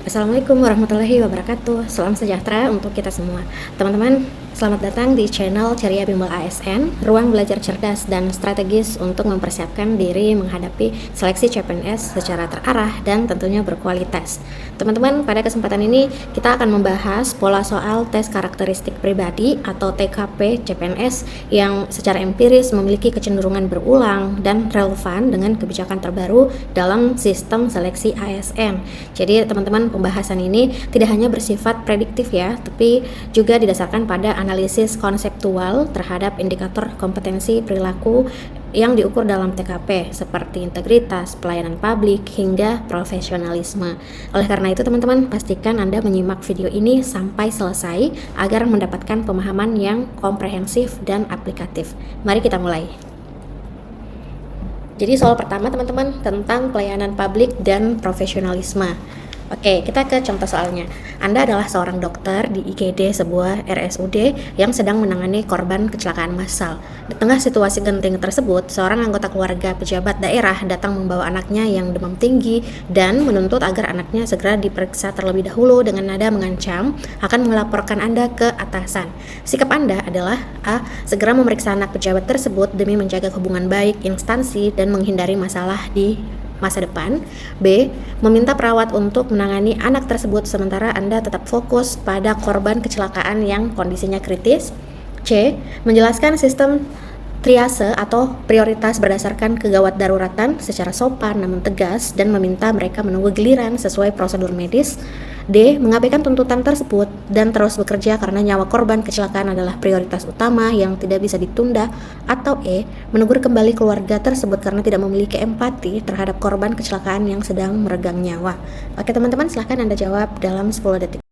Assalamualaikum warahmatullahi wabarakatuh. Salam sejahtera untuk kita semua. Teman-teman, selamat datang di channel Ceria Bimbel ASN, ruang belajar cerdas dan strategis untuk mempersiapkan diri menghadapi seleksi CPNS secara terarah dan tentunya berkualitas. Teman-teman, pada kesempatan ini kita akan membahas pola soal tes karakteristik pribadi atau TKP CPNS yang secara empiris memiliki kecenderungan berulang dan relevan dengan kebijakan terbaru dalam sistem seleksi ASN. Jadi teman-teman, pembahasan ini tidak hanya bersifat prediktif ya, tapi juga didasarkan pada analisis konseptual terhadap indikator kompetensi perilaku yang diukur dalam TKP seperti integritas, pelayanan publik, hingga profesionalisme. Oleh karena itu teman-teman, pastikan Anda menyimak video ini sampai selesai agar mendapatkan pemahaman yang komprehensif dan aplikatif. Mari kita mulai. Jadi soal pertama teman-teman tentang pelayanan publik dan profesionalisme. Oke, kita ke contoh soalnya. Anda adalah seorang dokter di IGD sebuah RSUD yang sedang menangani korban kecelakaan massal. Di tengah situasi genting tersebut, seorang anggota keluarga pejabat daerah datang membawa anaknya yang demam tinggi dan menuntut agar anaknya segera diperiksa terlebih dahulu dengan nada mengancam akan melaporkan Anda ke atasan. Sikap Anda adalah A. Segera memeriksa anak pejabat tersebut demi menjaga hubungan baik instansi dan menghindari masalah di masa depan. B. Meminta perawat untuk menangani anak tersebut sementara Anda tetap fokus pada korban kecelakaan yang kondisinya kritis. C. Menjelaskan sistem triase atau prioritas berdasarkan kegawat daruratan secara sopan namun tegas dan meminta mereka menunggu giliran sesuai prosedur medis. D. Mengabaikan tuntutan tersebut dan terus bekerja karena nyawa korban kecelakaan adalah prioritas utama yang tidak bisa ditunda. Atau E. Menegur kembali keluarga tersebut karena tidak memiliki empati terhadap korban kecelakaan yang sedang meregang nyawa. Oke teman-teman, silahkan Anda jawab dalam 10 detik.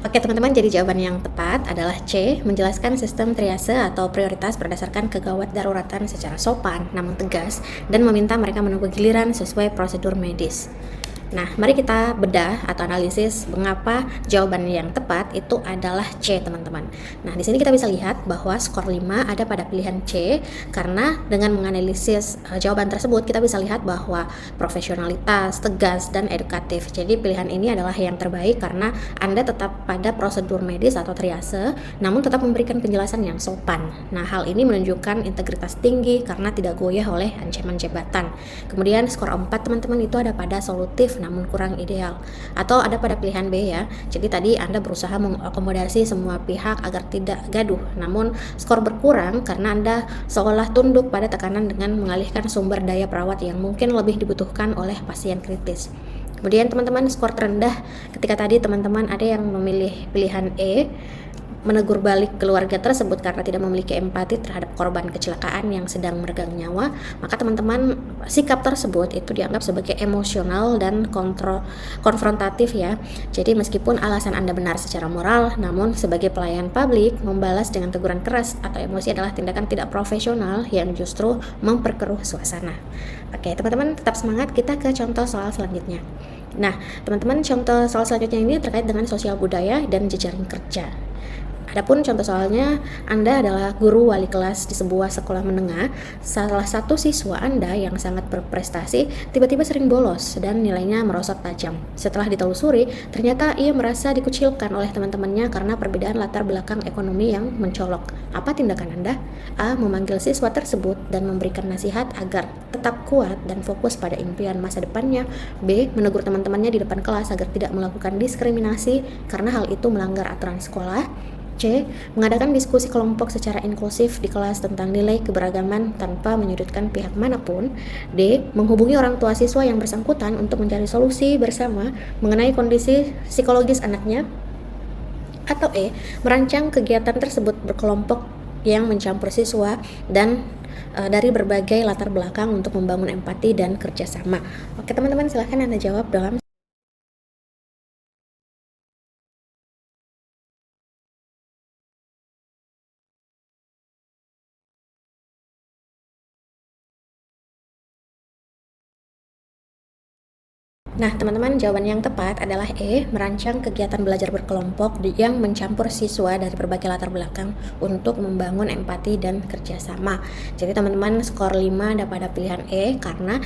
Oke teman-teman, jadi jawaban yang tepat adalah C. Menjelaskan sistem triase atau prioritas berdasarkan kegawat daruratan secara sopan namun tegas dan meminta mereka menunggu giliran sesuai prosedur medis. Nah, mari kita bedah atau analisis mengapa jawaban yang tepat itu adalah C, teman-teman. Nah, di sini kita bisa lihat bahwa skor 5 ada pada pilihan C karena dengan menganalisis jawaban tersebut kita bisa lihat bahwa profesionalitas, tegas, dan edukatif. Jadi pilihan ini adalah yang terbaik karena Anda tetap pada prosedur medis atau triase namun tetap memberikan penjelasan yang sopan. Nah, hal ini menunjukkan integritas tinggi karena tidak goyah oleh ancaman jabatan. Kemudian skor 4 teman-teman itu ada pada solutif namun kurang ideal, atau ada pada pilihan B ya. Jadi tadi Anda berusaha mengakomodasi semua pihak agar tidak gaduh, namun skor berkurang karena Anda seolah tunduk pada tekanan dengan mengalihkan sumber daya perawat yang mungkin lebih dibutuhkan oleh pasien kritis. Kemudian teman-teman, skor terendah ketika tadi teman-teman ada yang memilih pilihan E, menegur balik keluarga tersebut karena tidak memiliki empati terhadap korban kecelakaan yang sedang meregang nyawa, maka teman-teman sikap tersebut itu dianggap sebagai emosional dan konfrontatif ya. Jadi meskipun alasan Anda benar secara moral, namun sebagai pelayan publik membalas dengan teguran keras atau emosi adalah tindakan tidak profesional yang justru memperkeruh suasana. Oke, teman-teman tetap semangat, kita ke contoh soal selanjutnya. Nah, teman-teman, contoh soal selanjutnya ini terkait dengan sosial budaya dan jejaring kerja. Adapun contoh soalnya, Anda adalah guru wali kelas di sebuah sekolah menengah. Salah satu siswa Anda yang sangat berprestasi tiba-tiba sering bolos dan nilainya merosot tajam. Setelah ditelusuri, ternyata ia merasa dikucilkan oleh teman-temannya karena perbedaan latar belakang ekonomi yang mencolok. Apa tindakan Anda? A. Memanggil siswa tersebut dan memberikan nasihat agar tetap kuat dan fokus pada impian masa depannya. B. Menegur teman-temannya di depan kelas agar tidak melakukan diskriminasi karena hal itu melanggar aturan sekolah. C. Mengadakan diskusi kelompok secara inklusif di kelas tentang nilai keberagaman tanpa menyudutkan pihak manapun. D. Menghubungi orang tua siswa yang bersangkutan untuk mencari solusi bersama mengenai kondisi psikologis anaknya. Atau E. Merancang kegiatan tersebut berkelompok yang mencampur siswa dan dari berbagai latar belakang untuk membangun empati dan kerjasama. Oke teman-teman, silahkan Anda jawab dalam. Nah, teman-teman, jawaban yang tepat adalah E, merancang kegiatan belajar berkelompok yang mencampur siswa dari berbagai latar belakang untuk membangun empati dan kerjasama. Jadi, teman-teman, skor 5 ada pada pilihan E karena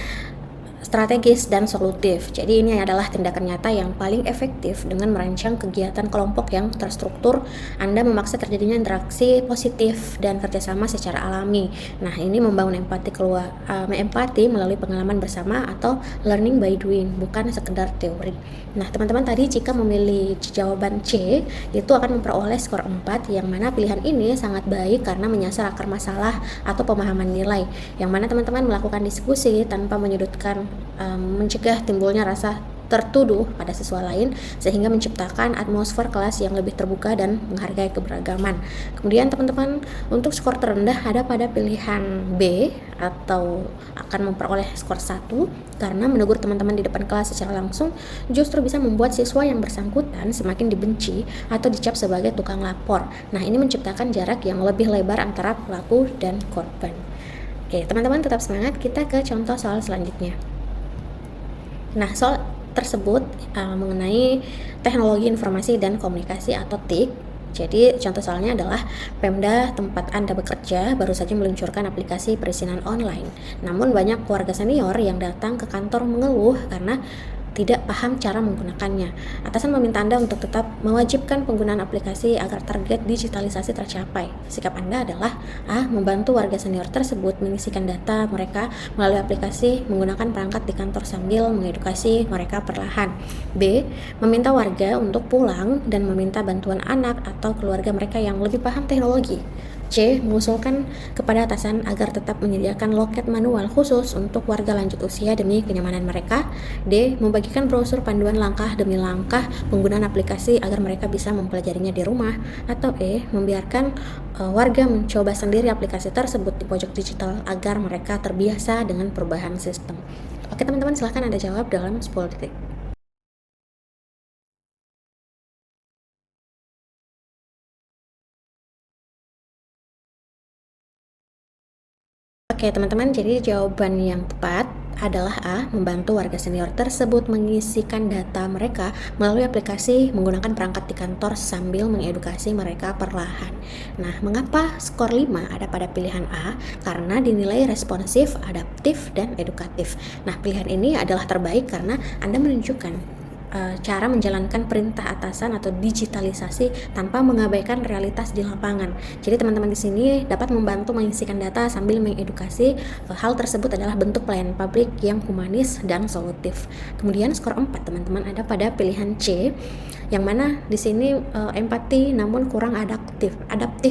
strategis dan solutif. Jadi ini adalah tindakan nyata yang paling efektif dengan merancang kegiatan kelompok yang terstruktur. Anda memaksa terjadinya interaksi positif dan kerjasama secara alami. Nah, ini membangun empati melalui pengalaman bersama atau learning by doing, bukan sekedar teori. Nah, teman-teman, tadi jika memilih jawaban C, itu akan memperoleh skor 4, yang mana pilihan ini sangat baik karena menyasar akar masalah atau pemahaman nilai, yang mana teman-teman melakukan diskusi tanpa menyudutkan, mencegah timbulnya rasa tertuduh pada siswa lain, sehingga menciptakan atmosfer kelas yang lebih terbuka dan menghargai keberagaman. Kemudian teman-teman, untuk skor terendah ada pada pilihan B atau akan memperoleh skor 1 karena menegur teman-teman di depan kelas secara langsung justru bisa membuat siswa yang bersangkutan semakin dibenci atau dicap sebagai tukang lapor. Nah, ini menciptakan jarak yang lebih lebar antara pelaku dan korban. Oke, teman-teman tetap semangat, kita ke contoh soal selanjutnya. Nah, soal tersebut mengenai teknologi informasi dan komunikasi atau TIK. Jadi contoh soalnya adalah Pemda tempat Anda bekerja baru saja meluncurkan aplikasi perizinan online. Namun banyak keluarga senior yang datang ke kantor mengeluh karena tidak paham cara menggunakannya. Atasan meminta Anda untuk tetap mewajibkan penggunaan aplikasi agar target digitalisasi tercapai. Sikap Anda adalah A. Membantu warga senior tersebut mengisikan data mereka melalui aplikasi menggunakan perangkat di kantor sambil mengedukasi mereka perlahan. B. Meminta warga untuk pulang dan meminta bantuan anak atau keluarga mereka yang lebih paham teknologi. C. Mengusulkan kepada atasan agar tetap menyediakan loket manual khusus untuk warga lanjut usia demi kenyamanan mereka. D. Membagikan brosur panduan langkah demi langkah penggunaan aplikasi agar mereka bisa mempelajarinya di rumah. Atau E. Membiarkan warga mencoba sendiri aplikasi tersebut di pojok digital agar mereka terbiasa dengan perubahan sistem. Oke, teman-teman, silahkan Anda jawab dalam 10 detik. Oke, teman-teman, jadi jawaban yang tepat adalah A. Membantu warga senior tersebut mengisikan data mereka melalui aplikasi menggunakan perangkat di kantor sambil mengedukasi mereka perlahan. Nah, mengapa skor 5 ada pada pilihan A? Karena dinilai responsif, adaptif, dan edukatif. Nah, pilihan ini adalah terbaik karena Anda menunjukkan cara menjalankan perintah atasan atau digitalisasi tanpa mengabaikan realitas di lapangan. Jadi teman-teman di sini dapat membantu mengisikan data sambil mengedukasi. Hal tersebut adalah bentuk pelayanan publik yang humanis dan solutif. Kemudian skor 4 teman-teman ada pada pilihan C, yang mana di sini empati namun kurang adaptif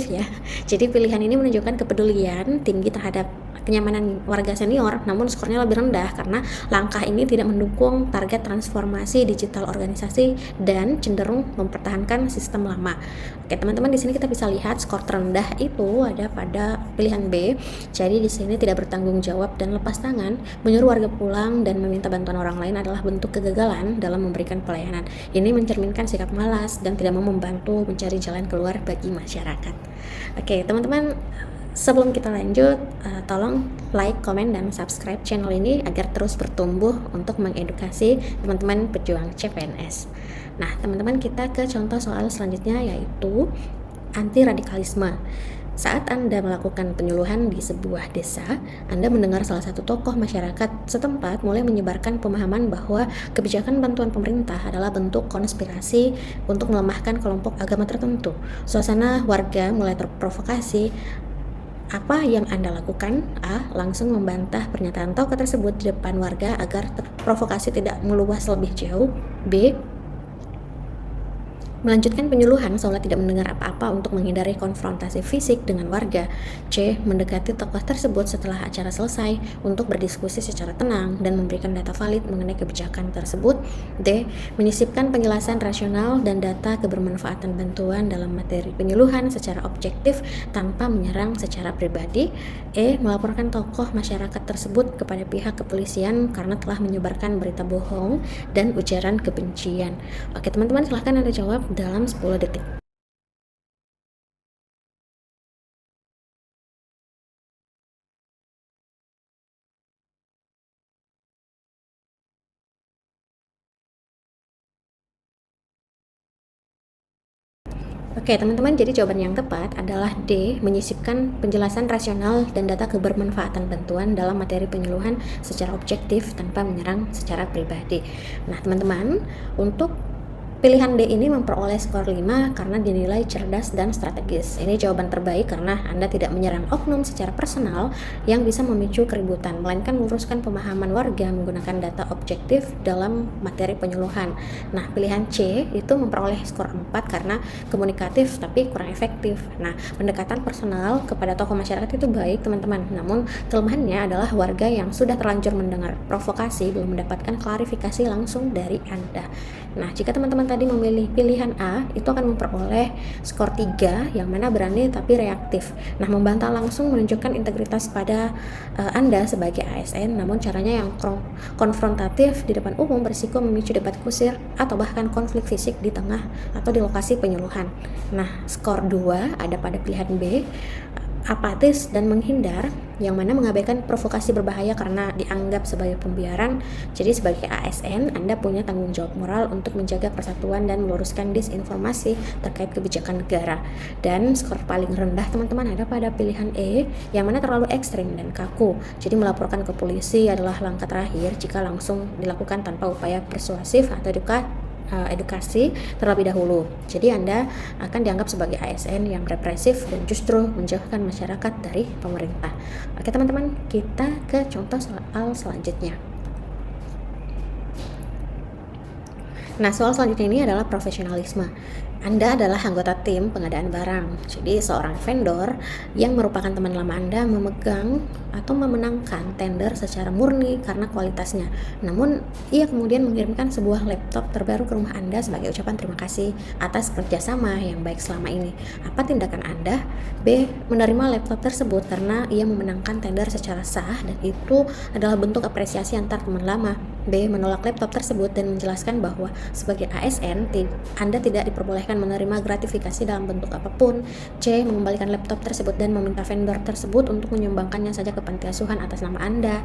ya. Jadi pilihan ini menunjukkan kepedulian tinggi terhadap kenyamanan warga senior, namun skornya lebih rendah karena langkah ini tidak mendukung target transformasi digital organisasi dan cenderung mempertahankan sistem lama. Oke, teman-teman, di sini kita bisa lihat skor terendah itu ada pada pilihan B. Jadi di sini tidak bertanggung jawab dan lepas tangan, menyuruh warga pulang dan meminta bantuan orang lain adalah bentuk kegagalan dalam memberikan pelayanan. Ini mencerminkan sikap malas dan tidak mau membantu mencari jalan keluar bagi masyarakat. Oke, teman-teman, sebelum kita lanjut, tolong like, komen, dan subscribe channel ini agar terus bertumbuh untuk mengedukasi teman-teman pejuang CPNS. Nah, teman-teman, kita ke contoh soal selanjutnya, yaitu anti radikalisme. Saat Anda melakukan penyuluhan di sebuah desa, Anda mendengar salah satu tokoh masyarakat setempat mulai menyebarkan pemahaman bahwa kebijakan bantuan pemerintah adalah bentuk konspirasi untuk melemahkan kelompok agama tertentu. Suasana warga mulai terprovokasi. Apa yang Anda lakukan? A. Langsung membantah pernyataan tokoh tersebut di depan warga agar provokasi tidak meluas lebih jauh. B. Melanjutkan penyuluhan seolah tidak mendengar apa-apa untuk menghindari konfrontasi fisik dengan warga. C. Mendekati tokoh tersebut setelah acara selesai untuk berdiskusi secara tenang dan memberikan data valid mengenai kebijakan tersebut. D. Menyisipkan penjelasan rasional dan data kebermanfaatan bantuan dalam materi penyuluhan secara objektif tanpa menyerang secara pribadi. E. Melaporkan tokoh masyarakat tersebut kepada pihak kepolisian karena telah menyebarkan berita bohong dan ujaran kebencian. Oke, teman-teman, silahkan Anda jawab dalam 10 detik. Oke, teman-teman, jadi jawaban yang tepat adalah D, menyisipkan penjelasan rasional dan data kebermanfaatan bantuan dalam materi penyuluhan secara objektif tanpa menyerang secara pribadi. Nah, teman-teman, untuk pilihan D ini memperoleh skor 5 karena dinilai cerdas dan strategis. Ini jawaban terbaik karena Anda tidak menyerang oknum secara personal yang bisa memicu keributan, melainkan meluruskan pemahaman warga menggunakan data objektif dalam materi penyuluhan. Nah, pilihan C itu memperoleh skor 4 karena komunikatif tapi kurang efektif. Nah, pendekatan personal kepada tokoh masyarakat itu baik, teman-teman. Namun, kelemahannya adalah warga yang sudah terlanjur mendengar provokasi belum mendapatkan klarifikasi langsung dari Anda. Nah, jika teman-teman tadi memilih pilihan A, itu akan memperoleh skor 3 yang mana berani tapi reaktif. Nah, membantah langsung menunjukkan integritas pada Anda sebagai ASN, namun caranya yang konfrontatif di depan umum berisiko memicu debat kusir atau bahkan konflik fisik di tengah atau di lokasi penyuluhan. Nah, skor 2 ada pada pilihan B, apatis dan menghindar, yang mana mengabaikan provokasi berbahaya karena dianggap sebagai pembiaran. Jadi sebagai ASN, Anda punya tanggung jawab moral untuk menjaga persatuan dan meluruskan disinformasi terkait kebijakan negara. Dan skor paling rendah, teman-teman, ada pada pilihan E, yang mana terlalu ekstrim dan kaku. Jadi melaporkan ke polisi adalah langkah terakhir jika langsung dilakukan tanpa upaya persuasif atau edukasi terlebih dahulu. Jadi Anda akan dianggap sebagai ASN yang represif dan justru menjauhkan masyarakat dari pemerintah. Oke, teman-teman, kita ke contoh soal selanjutnya. Nah, soal selanjutnya ini adalah profesionalisme. Anda adalah anggota tim pengadaan barang. Jadi, seorang vendor yang merupakan teman lama Anda memegang atau memenangkan tender secara murni karena kualitasnya. Namun, ia kemudian mengirimkan sebuah laptop terbaru ke rumah Anda sebagai ucapan terima kasih atas kerjasama yang baik selama ini. Apa tindakan Anda? B. Menerima laptop tersebut karena ia memenangkan tender secara sah dan itu adalah bentuk apresiasi antar teman lama. B. Menolak laptop tersebut dan menjelaskan bahwa sebagai ASN, Anda tidak diperbolehkan menerima gratifikasi dalam bentuk apapun. C. Mengembalikan laptop tersebut dan meminta vendor tersebut untuk menyumbangkannya saja ke panti asuhan atas nama Anda.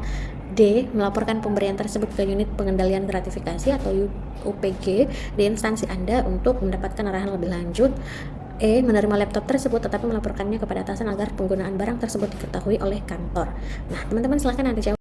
D. Melaporkan pemberian tersebut ke unit pengendalian gratifikasi atau UPG di instansi Anda untuk mendapatkan arahan lebih lanjut. E. Menerima laptop tersebut tetapi melaporkannya kepada atasan agar penggunaan barang tersebut diketahui oleh kantor. Nah, teman-teman, silakan Anda jawab.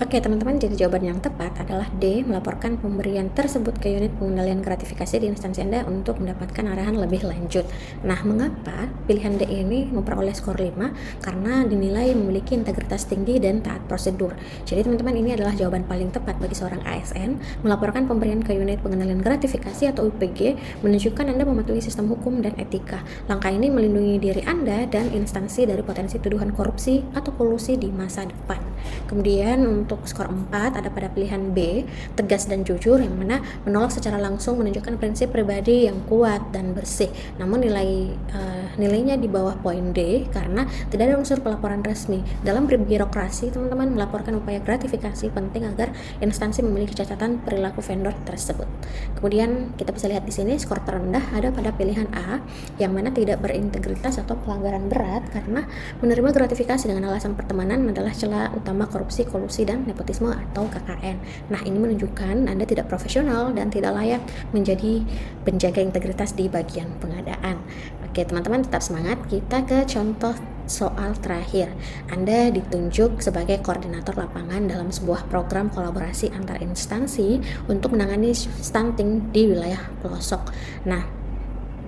Oke, teman-teman, jadi jawaban yang tepat adalah D, melaporkan pemberian tersebut ke unit pengendalian gratifikasi di instansi Anda untuk mendapatkan arahan lebih lanjut. Nah, mengapa pilihan D ini memperoleh skor 5? Karena dinilai memiliki integritas tinggi dan taat prosedur. Jadi, teman-teman, ini adalah jawaban paling tepat bagi seorang ASN. Melaporkan pemberian ke unit pengendalian gratifikasi atau UPG menunjukkan Anda mematuhi sistem hukum dan etika. Langkah ini melindungi diri Anda dan instansi dari potensi tuduhan korupsi atau kolusi di masa depan. Kemudian untuk skor 4 ada pada pilihan B, tegas dan jujur, yang mana menolak secara langsung menunjukkan prinsip pribadi yang kuat dan bersih. Namun nilainya di bawah poin D karena tidak ada unsur pelaporan resmi. Dalam birokrasi, teman-teman, melaporkan upaya gratifikasi penting agar instansi memiliki catatan perilaku vendor tersebut. Kemudian kita bisa lihat di sini skor terendah ada pada pilihan A, yang mana tidak berintegritas atau pelanggaran berat karena menerima gratifikasi dengan alasan pertemanan adalah celah utama korupsi, kolusi, dan nepotisme atau KKN. Nah, ini menunjukkan Anda tidak profesional dan tidak layak menjadi penjaga integritas di bagian pengadaan. Oke, teman-teman, tetap semangat. Kita ke contoh soal terakhir. Anda ditunjuk sebagai koordinator lapangan dalam sebuah program kolaborasi antar instansi untuk menangani stunting di wilayah pelosok.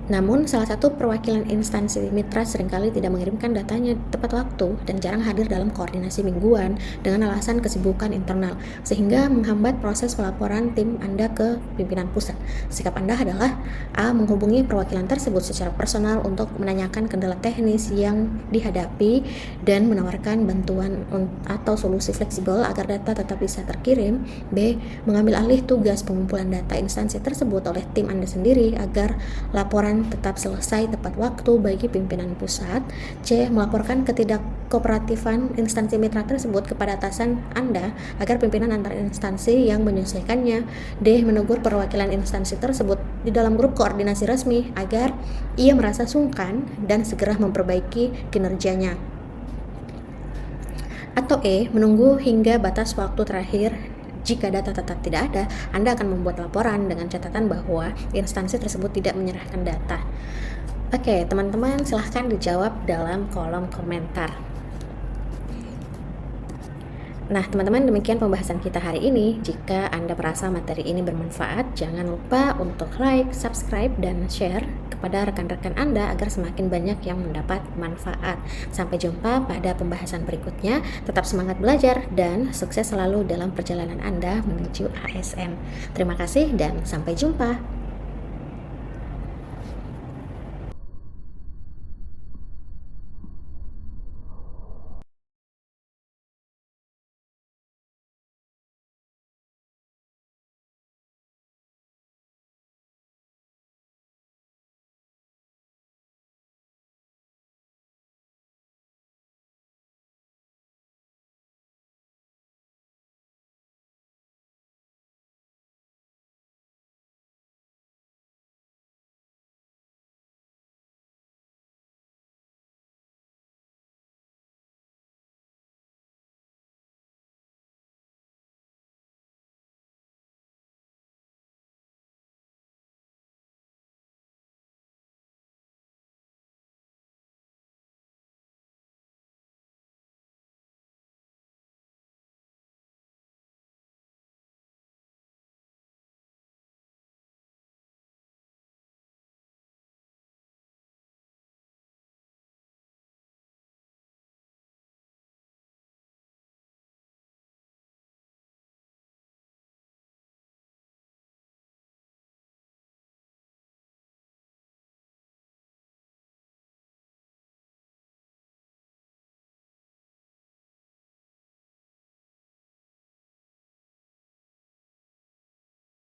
Namun, salah satu perwakilan instansi mitra seringkali tidak mengirimkan datanya tepat waktu dan jarang hadir dalam koordinasi mingguan dengan alasan kesibukan internal, sehingga menghambat proses pelaporan tim Anda ke pimpinan pusat. Sikap Anda adalah A. Menghubungi perwakilan tersebut secara personal untuk menanyakan kendala teknis yang dihadapi dan menawarkan bantuan atau solusi fleksibel agar data tetap bisa terkirim. B. Mengambil alih tugas pengumpulan data instansi tersebut oleh tim Anda sendiri agar laporan memastikan tetap selesai tepat waktu bagi pimpinan pusat. C. Melaporkan ketidakkooperatifan instansi mitra tersebut kepada atasan Anda agar pimpinan antar instansi yang menyelesaikannya. D. Menegur perwakilan instansi tersebut di dalam grup koordinasi resmi agar ia merasa sungkan dan segera memperbaiki kinerjanya. Atau E. Menunggu hingga batas waktu terakhir. Jika data tetap tidak ada, Anda akan membuat laporan dengan catatan bahwa instansi tersebut tidak menyerahkan data. Oke, teman-teman, silahkan dijawab dalam kolom komentar. Nah, teman-teman, demikian pembahasan kita hari ini. Jika Anda merasa materi ini bermanfaat, jangan lupa untuk like, subscribe, dan share kepada rekan-rekan Anda agar semakin banyak yang mendapat manfaat. Sampai jumpa pada pembahasan berikutnya. Tetap semangat belajar dan sukses selalu dalam perjalanan Anda menuju ASN. Terima kasih dan sampai jumpa.